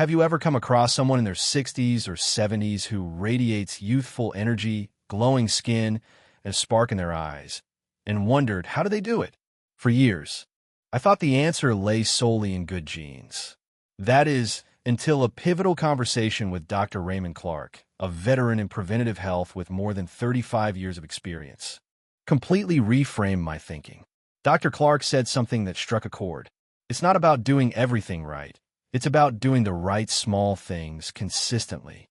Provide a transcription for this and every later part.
Have you ever come across someone in their 60s or 70s who radiates youthful energy, glowing skin, and a spark in their eyes, and wondered, how do they do it? For years, I thought the answer lay solely in good genes. That is, until a pivotal conversation with Dr. Raymond Clark, a veteran in preventative health with more than 35 years of experience, completely reframed my thinking. Dr. Clark said something that struck a chord. It's not about doing everything right. It's about doing the right small things consistently.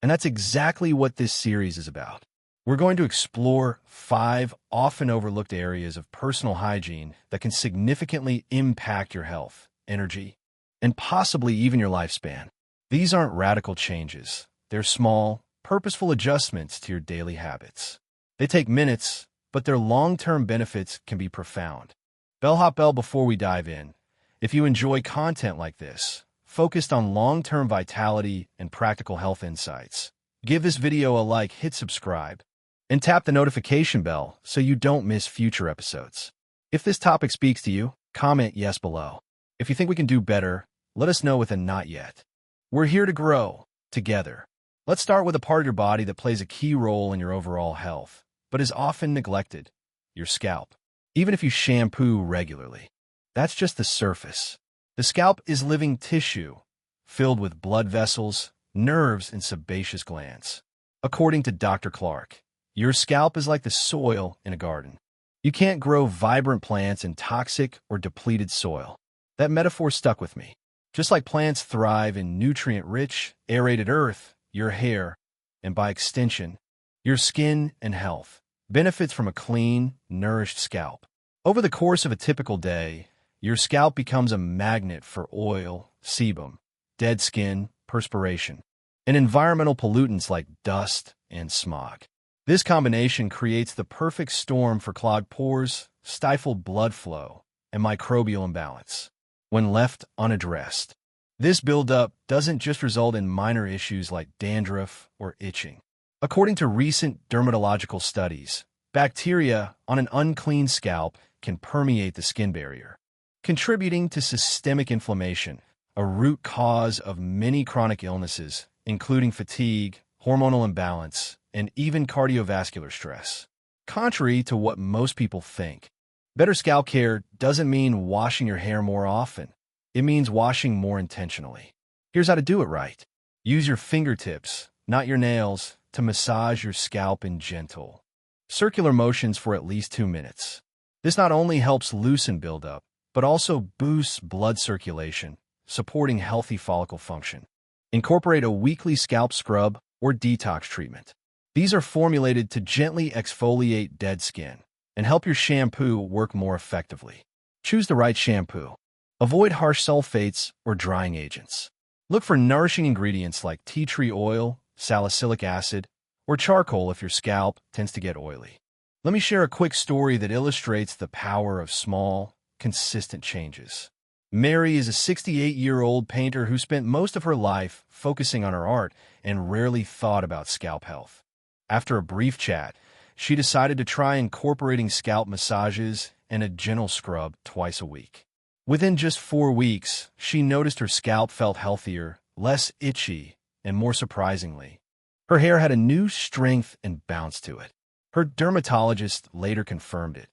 And that's exactly what this series is about. We're going to explore 5 often overlooked areas of personal hygiene that can significantly impact your health, energy, and possibly even your lifespan. These aren't radical changes. They're small, purposeful adjustments to your daily habits. They take minutes, but their long-term benefits can be profound. Bellhop bell before we dive in. If you enjoy content like this, focused on long-term vitality and practical health insights, give this video a like, hit subscribe, and tap the notification bell so you don't miss future episodes. If this topic speaks to you, comment yes below. If you think we can do better, let us know with a not yet. We're here to grow together. Let's start with a part of your body that plays a key role in your overall health, but is often neglected: your scalp. Even if you shampoo regularly, that's just the surface. The scalp is living tissue, filled with blood vessels, nerves, and sebaceous glands. According to Dr. Clark, your scalp is like the soil in a garden. You can't grow vibrant plants in toxic or depleted soil. That metaphor stuck with me. Just like plants thrive in nutrient-rich, aerated earth, your hair, and by extension, your skin and health, benefits from a clean, nourished scalp. Over the course of a typical day, your scalp becomes a magnet for oil, sebum, dead skin, perspiration, and environmental pollutants like dust and smog. This combination creates the perfect storm for clogged pores, stifled blood flow, and microbial imbalance. When left unaddressed, this buildup doesn't just result in minor issues like dandruff or itching. According to recent dermatological studies, bacteria on an unclean scalp can permeate the skin barrier, contributing to systemic inflammation, a root cause of many chronic illnesses, including fatigue, hormonal imbalance, and even cardiovascular stress. Contrary to what most people think, better scalp care doesn't mean washing your hair more often. It means washing more intentionally. Here's how to do it right. Use your fingertips, not your nails, to massage your scalp in gentle, circular motions for at least 2 minutes. This not only helps loosen buildup, but also boosts blood circulation, supporting healthy follicle function. Incorporate a weekly scalp scrub or detox treatment. These are formulated to gently exfoliate dead skin and help your shampoo work more effectively. Choose the right shampoo. Avoid harsh sulfates or drying agents. Look for nourishing ingredients like tea tree oil, salicylic acid, or charcoal if your scalp tends to get oily. Let me share a quick story that illustrates the power of small, consistent changes. Mary is a 68-year-old painter who spent most of her life focusing on her art and rarely thought about scalp health. After a brief chat, she decided to try incorporating scalp massages and a gentle scrub twice a week. Within just 4 weeks, she noticed her scalp felt healthier, less itchy, and more surprisingly, her hair had a new strength and bounce to it. Her dermatologist later confirmed it.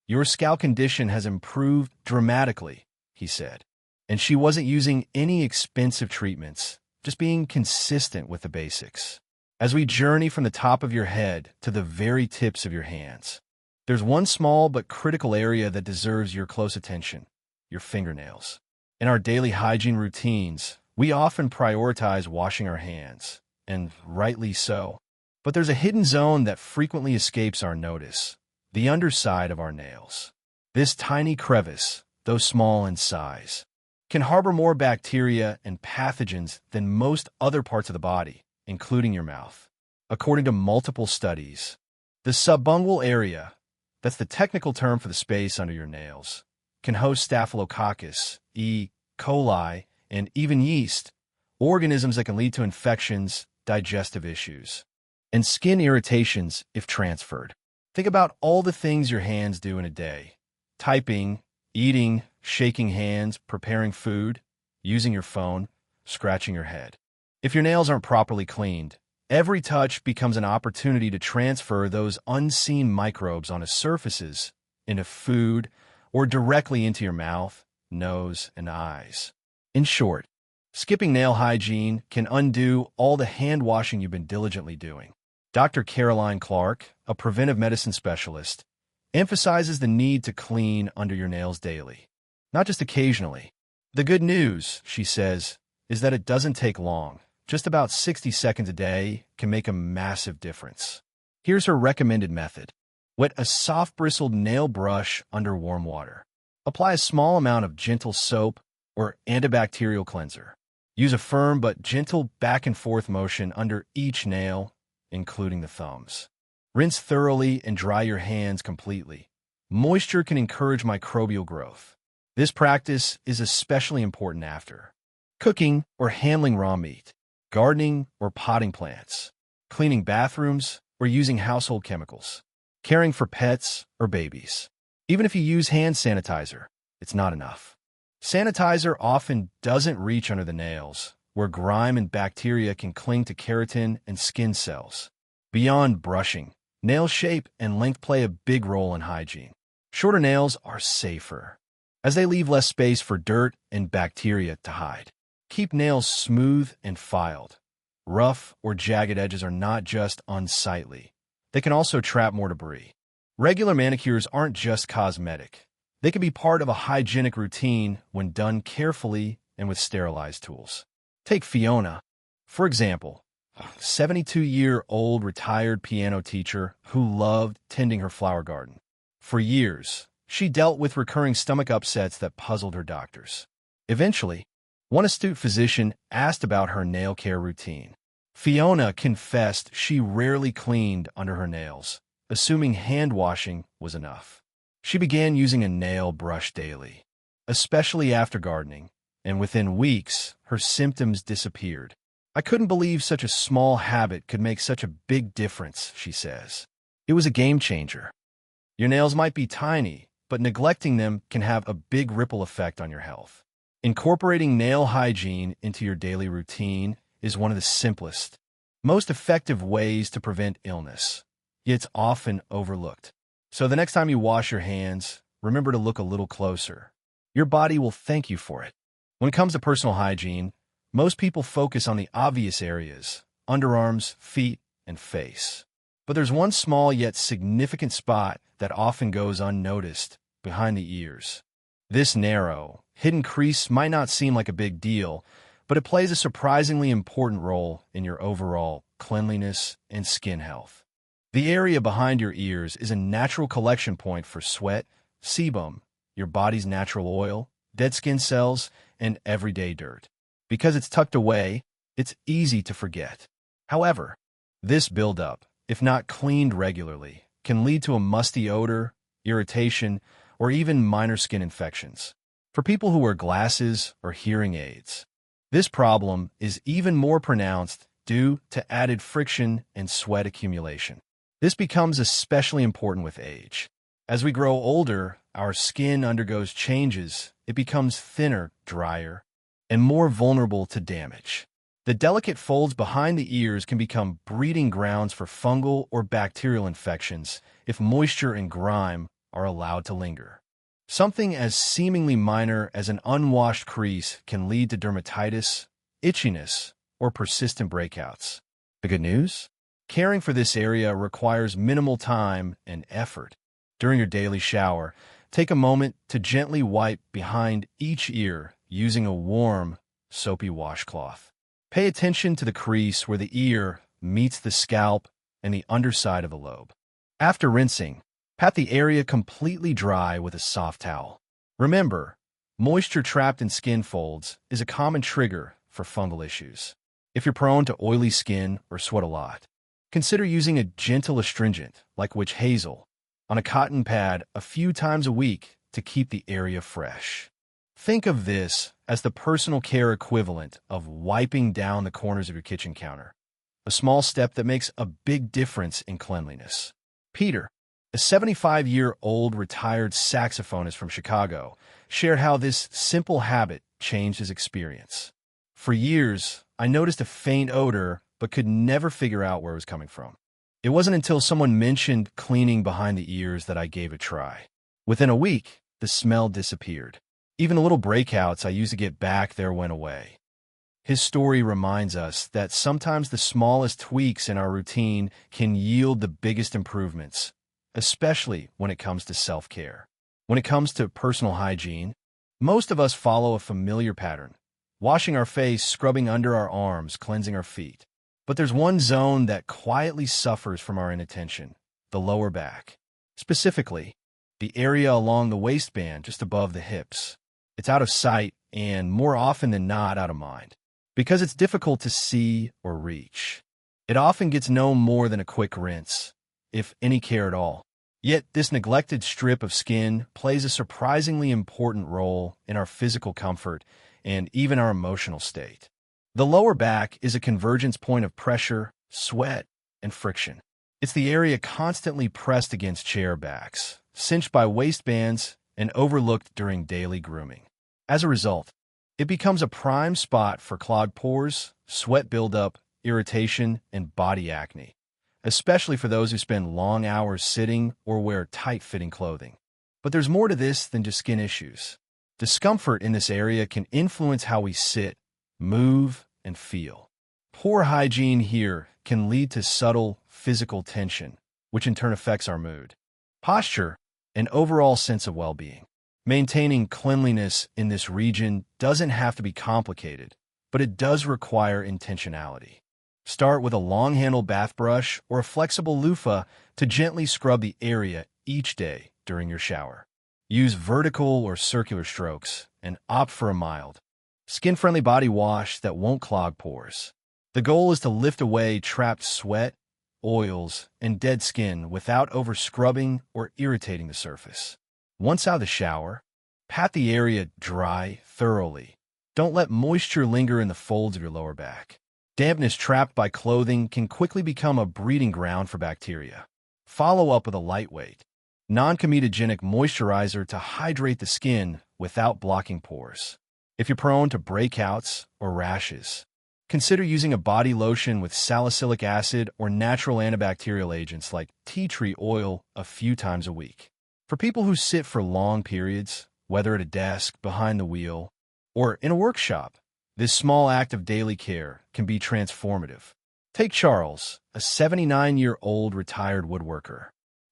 "Your scalp condition has improved dramatically," he said. And she wasn't using any expensive treatments, just being consistent with the basics. As we journey from the top of your head to the very tips of your hands, there's one small but critical area that deserves your close attention: your fingernails. In our daily hygiene routines, we often prioritize washing our hands, and rightly so. But there's a hidden zone that frequently escapes our notice: the underside of our nails. This tiny crevice, though small in size, can harbor more bacteria and pathogens than most other parts of the body, including your mouth. According to multiple studies, the subungual area, that's the technical term for the space under your nails, can host Staphylococcus, E. coli, and even yeast, organisms that can lead to infections, digestive issues, and skin irritations if transferred. Think about all the things your hands do in a day: typing, eating, shaking hands, preparing food, using your phone. scratching your head. If your nails aren't properly cleaned, every touch becomes an opportunity to transfer those unseen microbes onto surfaces, into food, or directly into your mouth, nose, and eyes. In short, skipping nail hygiene can undo all the hand washing you've been diligently doing. Dr. Caroline Clark, a preventive medicine specialist, emphasizes the need to clean under your nails daily, not just occasionally. The good news, she says, is that it doesn't take long. Just about 60 seconds a day can make a massive difference. Here's her recommended method. Wet a soft bristled nail brush under warm water. Apply a small amount of gentle soap or antibacterial cleanser. Use a firm but gentle back and forth motion under each nail, including the thumbs. Rinse thoroughly and dry your hands completely. Moisture can encourage microbial growth. This practice is especially important after cooking or handling raw meat, gardening or potting plants, cleaning bathrooms or using household chemicals, caring for pets or babies. Even if you use hand sanitizer, it's not enough. Sanitizer often doesn't reach under the nails, where grime and bacteria can cling to keratin and skin cells. Beyond brushing, nail shape and length play a big role in hygiene. Shorter nails are safer, as they leave less space for dirt and bacteria to hide. Keep nails smooth and filed. Rough or jagged edges are not just unsightly. They can also trap more debris. Regular manicures aren't just cosmetic. They can be part of a hygienic routine when done carefully and with sterilized tools. Take Fiona, for example, a 72-year-old retired piano teacher who loved tending her flower garden. For years, she dealt with recurring stomach upsets that puzzled her doctors. Eventually, one astute physician asked about her nail care routine. Fiona confessed she rarely cleaned under her nails, assuming hand washing was enough. She began using a nail brush daily, especially after gardening, and within weeks, her symptoms disappeared. I couldn't believe such a small habit could make such a big difference, she says. It was a game changer. Your nails might be tiny, but neglecting them can have a big ripple effect on your health. Incorporating nail hygiene into your daily routine is one of the simplest, most effective ways to prevent illness, yet it's often overlooked. So the next time you wash your hands, remember to look a little closer. Your body will thank you for it. When it comes to personal hygiene, most people focus on the obvious areas: underarms, feet, and face. But there's one small yet significant spot that often goes unnoticed: behind the ears. This narrow, hidden crease might not seem like a big deal, but it plays a surprisingly important role in your overall cleanliness and skin health. The area behind your ears is a natural collection point for sweat, sebum, your body's natural oil, dead skin cells, and everyday dirt. Because it's tucked away, it's easy to forget. However, this buildup, if not cleaned regularly, can lead to a musty odor, irritation, or even minor skin infections. For people who wear glasses or hearing aids, this problem is even more pronounced due to added friction and sweat accumulation. This becomes especially important with age. As we grow older, our skin undergoes changes. It becomes thinner, drier, and more vulnerable to damage. The delicate folds behind the ears can become breeding grounds for fungal or bacterial infections if moisture and grime are allowed to linger. Something as seemingly minor as an unwashed crease can lead to dermatitis, itchiness, or persistent breakouts. The good news? Caring for this area requires minimal time and effort. During your daily shower, take a moment to gently wipe behind each ear using a warm, soapy washcloth. Pay attention to the crease where the ear meets the scalp and the underside of the lobe. After rinsing, pat the area completely dry with a soft towel. Remember, moisture trapped in skin folds is a common trigger for fungal issues. If you're prone to oily skin or sweat a lot, consider using a gentle astringent like witch hazel on a cotton pad a few times a week to keep the area fresh. Think of this as the personal care equivalent of wiping down the corners of your kitchen counter, a small step that makes a big difference in cleanliness. Peter, a 75-year-old retired saxophonist from Chicago, shared how this simple habit changed his experience. For years, I noticed a faint odor but could never figure out where it was coming from. It wasn't until someone mentioned cleaning behind the ears that I gave it a try. Within a week, the smell disappeared. Even the little breakouts I used to get back there went away. His story reminds us that sometimes the smallest tweaks in our routine can yield the biggest improvements, especially when it comes to self-care. When it comes to personal hygiene, most of us follow a familiar pattern: washing our face, scrubbing under our arms, cleansing our feet. But there's one zone that quietly suffers from our inattention: the lower back. Specifically, the area along the waistband just above the hips. It's out of sight and, more often than not, out of mind. Because it's difficult to see or reach. It often gets no more than a quick rinse, if any care at all. Yet this neglected strip of skin plays a surprisingly important role in our physical comfort and even our emotional state. The lower back is a convergence point of pressure, sweat, and friction. It's the area constantly pressed against chair backs, cinched by waistbands, and overlooked during daily grooming. As a result, it becomes a prime spot for clogged pores, sweat buildup, irritation, and body acne, especially for those who spend long hours sitting or wear tight-fitting clothing. But there's more to this than just skin issues. Discomfort in this area can influence how we sit, move, and feel. Poor hygiene here can lead to subtle physical tension, which in turn affects our mood, posture, and overall sense of well-being. Maintaining cleanliness in this region doesn't have to be complicated, but it does require intentionality. Start with a long-handled bath brush or a flexible loofah to gently scrub the area each day during your shower. Use vertical or circular strokes and opt for a mild, skin-friendly body wash that won't clog pores. The goal is to lift away trapped sweat, oils, and dead skin without over-scrubbing or irritating the surface. Once out of the shower, pat the area dry thoroughly. Don't let moisture linger in the folds of your lower back. Dampness trapped by clothing can quickly become a breeding ground for bacteria. Follow up with a lightweight, non-comedogenic moisturizer to hydrate the skin without blocking pores. If you're prone to breakouts or rashes, consider using a body lotion with salicylic acid or natural antibacterial agents like tea tree oil a few times a week. For people who sit for long periods, whether at a desk, behind the wheel, or in a workshop, this small act of daily care can be transformative. Take Charles, a 79-year-old retired woodworker,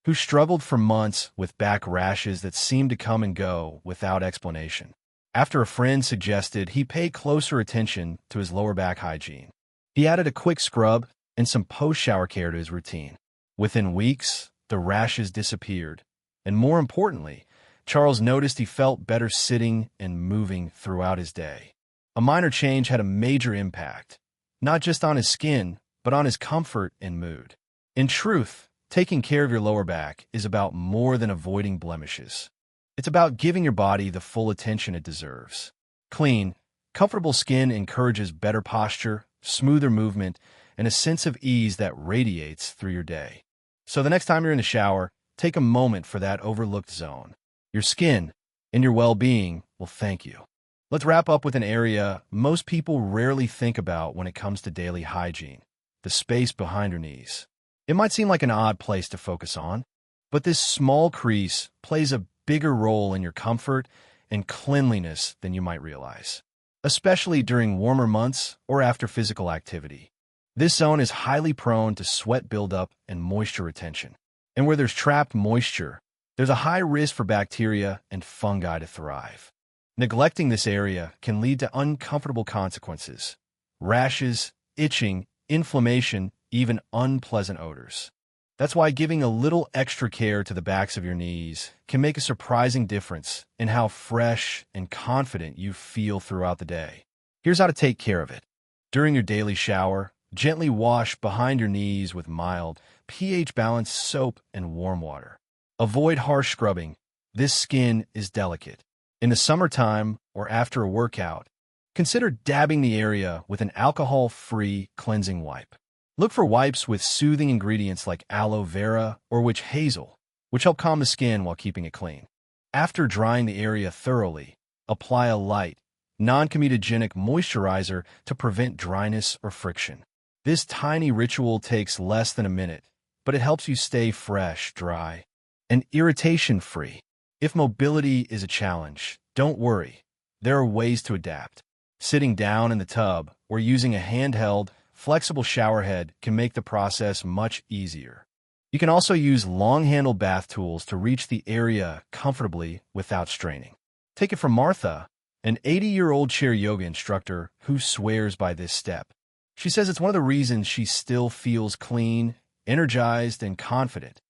who struggled for months with back rashes that seemed to come and go without explanation. After a friend suggested he pay closer attention to his lower back hygiene, he added a quick scrub and some post-shower care to his routine. Within weeks, the rashes disappeared, and more importantly, Charles noticed he felt better sitting and moving throughout his day. A minor change had a major impact, not just on his skin, but on his comfort and mood. In truth, taking care of your lower back is about more than avoiding blemishes. It's about giving your body the full attention it deserves. Clean, comfortable skin encourages better posture, smoother movement, and a sense of ease that radiates through your day. So the next time you're in the shower, take a moment for that overlooked zone. Your skin and your well-being will thank you. Let's wrap up with an area most people rarely think about when it comes to daily hygiene: the space behind your knees. It might seem like an odd place to focus on, but this small crease plays a bigger role in your comfort and cleanliness than you might realize, especially during warmer months or after physical activity. This zone is highly prone to sweat buildup and moisture retention. And where there's trapped moisture, there's a high risk for bacteria and fungi to thrive. Neglecting this area can lead to uncomfortable consequences: rashes, itching, inflammation, even unpleasant odors. That's why giving a little extra care to the backs of your knees can make a surprising difference in how fresh and confident you feel throughout the day. Here's how to take care of it. During your daily shower, gently wash behind your knees with mild, pH-balanced soap and warm water. Avoid harsh scrubbing. This skin is delicate. In the summertime or after a workout, consider dabbing the area with an alcohol-free cleansing wipe. Look for wipes with soothing ingredients like aloe vera or witch hazel, which help calm the skin while keeping it clean. After drying the area thoroughly, apply a light, non-comedogenic moisturizer to prevent dryness or friction. This tiny ritual takes less than a minute, but it helps you stay fresh, dry, and irritation-free. If mobility is a challenge, don't worry. There are ways to adapt. Sitting down in the tub or using a handheld, flexible shower head can make the process much easier. You can also use long-handled bath tools to reach the area comfortably without straining. Take it from Martha, an 80-year-old chair yoga instructor who swears by this step. She says it's one of the reasons she still feels clean, energized, and confident,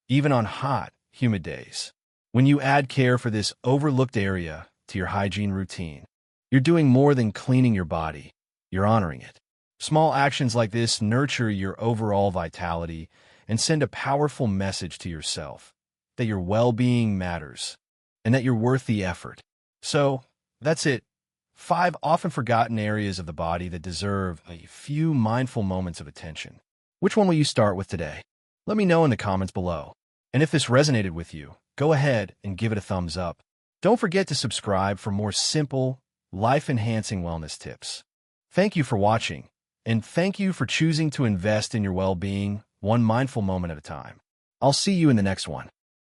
even on hot, humid days. When you add care for this overlooked area to your hygiene routine, you're doing more than cleaning your body. You're honoring it. Small actions like this nurture your overall vitality and send a powerful message to yourself that your well-being matters and that you're worth the effort. So, that's it. 5 often forgotten areas of the body that deserve a few mindful moments of attention. Which one will you start with today? Let me know in the comments below. And if this resonated with you, go ahead and give it a thumbs up. Don't forget to subscribe for more simple, life-enhancing wellness tips. Thank you for watching, and thank you for choosing to invest in your well-being one mindful moment at a time. I'll see you in the next one.